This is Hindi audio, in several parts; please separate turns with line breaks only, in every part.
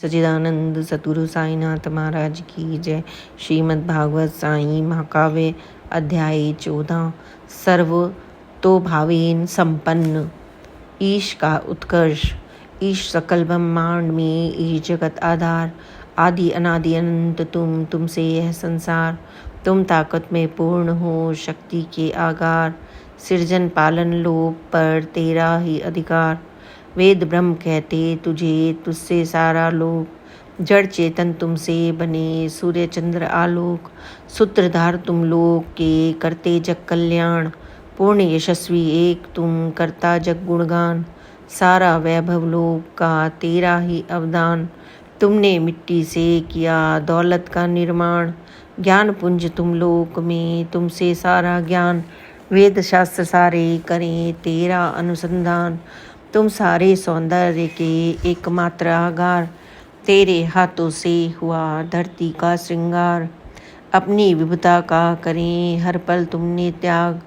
सच्चिदानंद सतगुरु साईनाथ महाराज की जय। श्रीमद् भागवत साई महाकाव्य अध्याय 14। सर्व तो भावेन संपन्न। ईश का उत्कर्ष। ईश सकल ब्रह्मांड में, ईश जगत आधार। आदि अनादि अनंत तुमसे यह संसार। तुम ताकत में पूर्ण हो, शक्ति के आगार। सृजन पालन लोक पर तेरा ही अधिकार। वेद ब्रह्म कहते तुझे, तुझसे सारा लोक। जड़ चेतन तुमसे बने, सूर्य चंद्र आलोक। सूत्रधार तुम लोक के, करते जग कल्याण। पूर्ण यशस्वी एक तुम, करता जग गुणगान। सारा वैभव लोक का तेरा ही अवदान। तुमने मिट्टी से किया दौलत का निर्माण। ज्ञान पुंज तुम लोक में, तुमसे सारा ज्ञान। वेद शास्त्र सारे करें तेरा अनुसंधान। तुम सारे सौंदर्य के एकमात्र आगार। तेरे हाथों से हुआ धरती का श्रृंगार। अपनी विभुता का करें हर पल तुमने त्याग।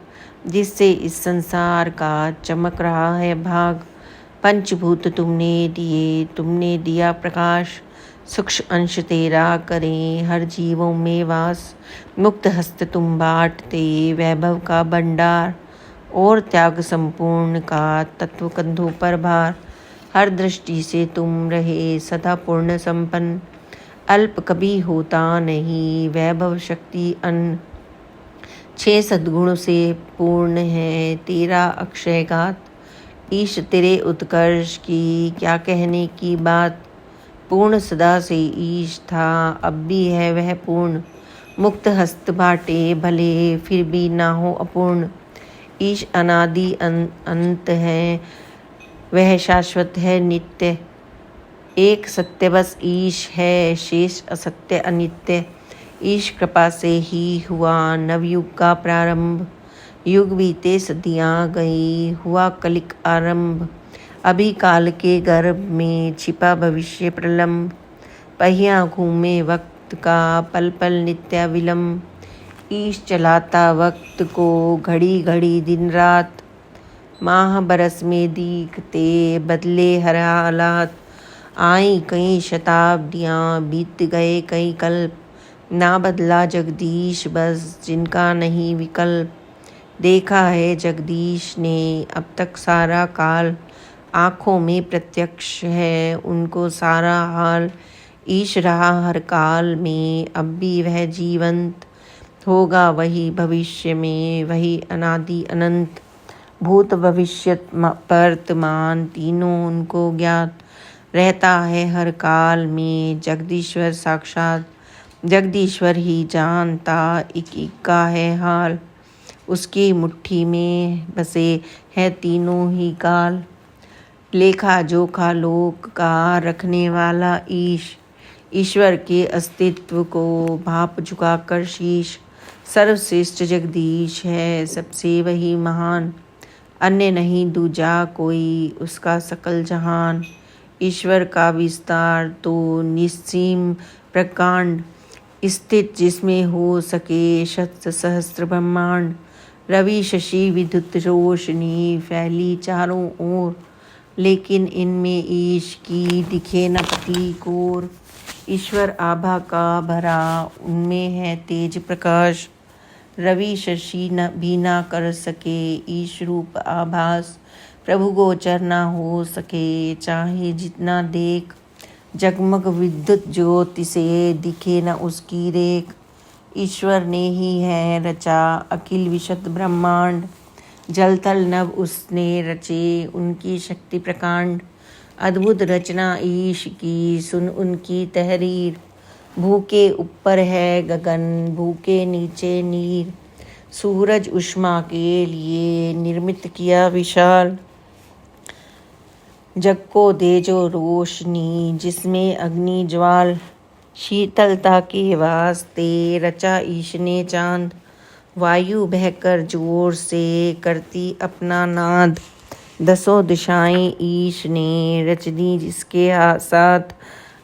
जिससे इस संसार का चमक रहा है भाग। पंचभूत तुमने दिए, तुमने दिया प्रकाश। सूक्ष्म अंश तेरा करें हर जीवों में वास। मुक्त हस्त तुम बांटते वैभव का भंडार। और त्याग संपूर्ण का तत्व कंधों पर भार। हर दृष्टि से तुम रहे सदा पूर्ण संपन्न। अल्प कभी होता नहीं वैभव शक्ति अन्न। 6 सद्गुण से पूर्ण है तेरा अक्षय गात। ईश तेरे उत्कर्ष की क्या कहने की बात। पूर्ण सदा से ईश था, अब भी है वह पूर्ण। मुक्त हस्त बाटे भले, फिर भी ना हो अपूर्ण। ईश अनादि अनंत है, वह शाश्वत है नित्य। एक सत्य बस ईश है, शेष असत्य अनित्य। ईश कृपा से ही हुआ नवयुग का प्रारंभ। युग बीते सदियाँ गई, हुआ कलिक आरंभ। अभी काल के गर्भ में छिपा भविष्य प्रलंब। पहिया घूमे वक्त का पल पल नित्य विलंब। ईश चलाता वक्त को घड़ी घड़ी दिन रात। माह बरस में दिखते बदले हर हालात। आई कई शताब्दियाँ, बीत गए कई कल्प। ना बदला जगदीश बस, जिनका नहीं विकल्प। देखा है जगदीश ने अब तक सारा काल। आँखों में प्रत्यक्ष है उनको सारा हाल। ईश रहा हर काल में, अब भी वह जीवंत। होगा वही भविष्य में, वही अनादि अनंत। भूत भविष्यत वर्तमान तीनों उनको ज्ञात। रहता है हर काल में जगदीश्वर साक्षात। जगदीश्वर ही जानता एक एक का है हाल। उसकी मुट्ठी में बसे है तीनों ही काल। लेखा जोखा लोक का रखने वाला ईश। ईश्वर के अस्तित्व को भाप झुकाकर शीश। सर्वश्रेष्ठ जगदीश है, सबसे वही महान। अन्य नहीं दूजा कोई, उसका सकल जहान। ईश्वर का विस्तार तो निस्सीम प्रकांड। स्थित जिसमें हो सके शत सहस्त्र ब्रह्मांड। रवि शशि विद्युत रोशनी फैली चारों ओर। लेकिन इनमें ईश की दिखे न पति कोर। ईश्वर आभा का भरा, उनमें है तेज प्रकाश। रवि शशि भी ना कर सके ईश रूप आभास। प्रभु गोचर ना हो सके चाहे जितना देख। जगमग विद्युत ज्योति से दिखे न उसकी रेख। ईश्वर ने ही है रचा अखिल विशद ब्रह्मांड। जल थल नभ उसने रचे उनकी शक्ति प्रकांड। अद्भुत रचना ईश की, सुन उनकी तहरीर। भूखे ऊपर है गगन, भूखे नीचे नीर। सूरज उष्मा के लिए निर्मित किया विशाल। जग को दे जो रोशनी, जिसमें अग्नि ज्वाल। शीतलता के वास्ते रचा ईश ने चांद। वायु बहकर जोर से करती अपना नाद। 10 दिशाएं ईश ने रच दी जिसके साथ।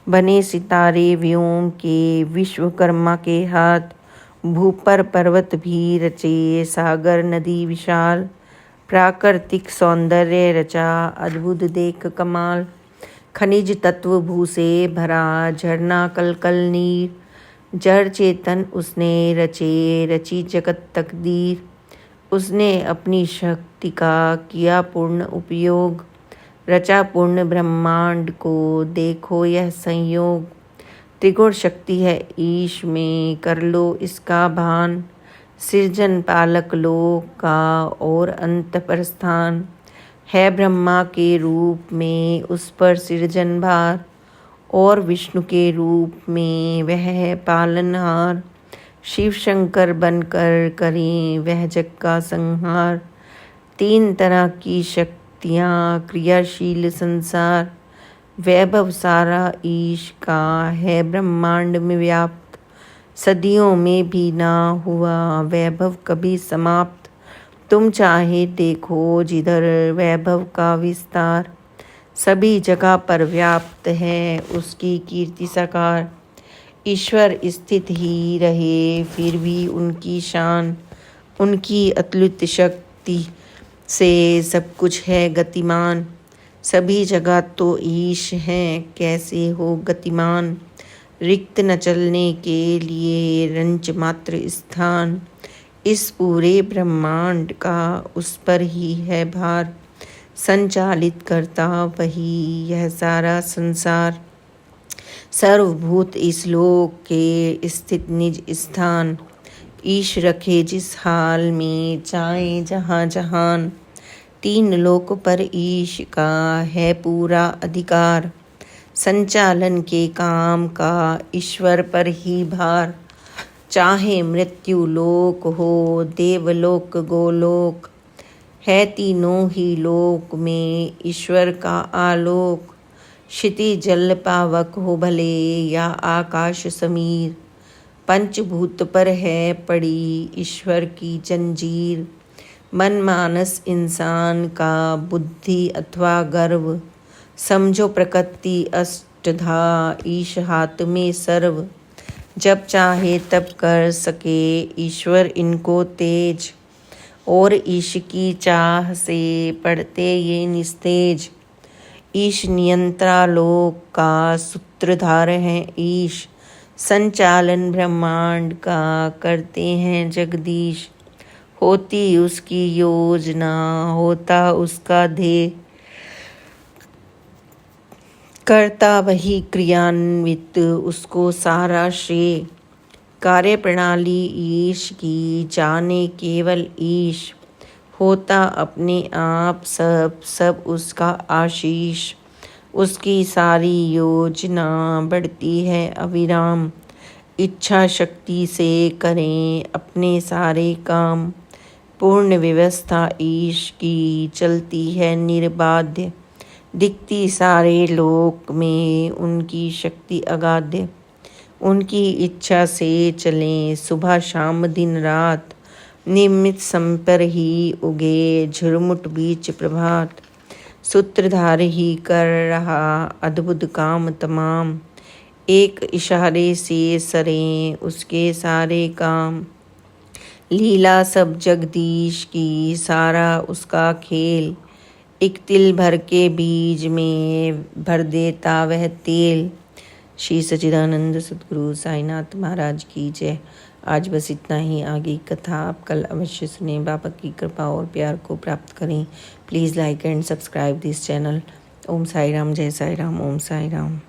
बने सितारे व्योम के विश्वकर्मा के हाथ। भूपर पर्वत भी रचे, सागर नदी विशाल। प्राकृतिक सौंदर्य रचा, अद्भुत देख कमाल। खनिज तत्व भू से भरा झरना कलकल नीर। जड़ चेतन उसने रचे रची जगत तकदीर। उसने अपनी शक्ति का किया पूर्ण उपयोग। रचा पूर्ण ब्रह्मांड को देखो यह संयोग। त्रिगुण शक्ति है ईश में कर लो इसका भान। सृजन पालक लोक का और अंत पर स्थान। है ब्रह्मा के रूप में उस पर सृजन भार। और विष्णु के रूप में वह है पालनहार। शिव शंकर बनकर करें वह जग का संहार। तीन तरह की शक्तियाँ क्रियाशील संसार। वैभव सारा ईश का है ब्रह्मांड में व्याप्त। सदियों में भी ना हुआ वैभव कभी समाप्त। तुम चाहे देखो जिधर वैभव का विस्तार। सभी जगह पर व्याप्त है उसकी कीर्ति साकार। ईश्वर स्थित ही रहे फिर भी उनकी शान। उनकी अतुलित शक्ति से सब कुछ है गतिमान। सभी जगह तो ईश हैं कैसे हो गतिमान। रिक्त न चलने के लिए रंच मात्र स्थान। इस पूरे ब्रह्मांड का उस पर ही है भार। संचालित करता वही यह सारा संसार। सर्वभूत इस लोक के स्थित निज स्थान। ईश रखे जिस हाल में चाहे जहाँ जहान। तीन लोक पर ईश का है पूरा अधिकार। संचालन के काम का ईश्वर पर ही भार। चाहे मृत्यु लोक हो देवलोक गोलोक। है तीनों ही लोक में ईश्वर का आलोक। क्षिति जल पावक हो भले या आकाश समीर। पंचभूत पर है पड़ी ईश्वर की जंजीर। मन मानस इंसान का बुद्धि अथवा गर्व। समझो प्रकृति अष्टधा ईश हाथ में सर्व। जब चाहे तब कर सके ईश्वर इनको तेज। और ईश की चाह से पढ़ते ये निस्तेज। ईश नियंत्रा लोक का सूत्रधार है ईश। संचालन ब्रह्मांड का करते हैं जगदीश। होती उसकी योजना होता उसका ध्येय। करता वही क्रियान्वित उसको सारा श्रेय। कार्य प्रणाली ईश की जाने केवल ईश। होता अपने आप सब उसका आशीष। उसकी सारी योजना बढ़ती है अविराम। इच्छा शक्ति से करें अपने सारे काम। पूर्ण व्यवस्था ईश की चलती है निर्बाध्य। दिखती सारे लोक में उनकी शक्ति अगाध्य। उनकी इच्छा से चलें सुबह शाम दिन रात। नियमित समय पर ही उगे झुरमुट बीच प्रभात। सूत्रधार ही कर रहा अद्भुत काम तमाम। एक इशारे से सरें उसके सारे काम। लीला सब जगदीश की सारा उसका खेल। एक तिल भर के बीज में भर देता वह तेल। श्री सच्चिदानंद सद्गुरु साईनाथ महाराज की जय। आज बस इतना ही। आगे कथा आप कल अवश्य सुने। बाबा की कृपा और प्यार को प्राप्त करें। Please like and subscribe this channel. ओम साई राम, जय साई राम, ओम साई राम।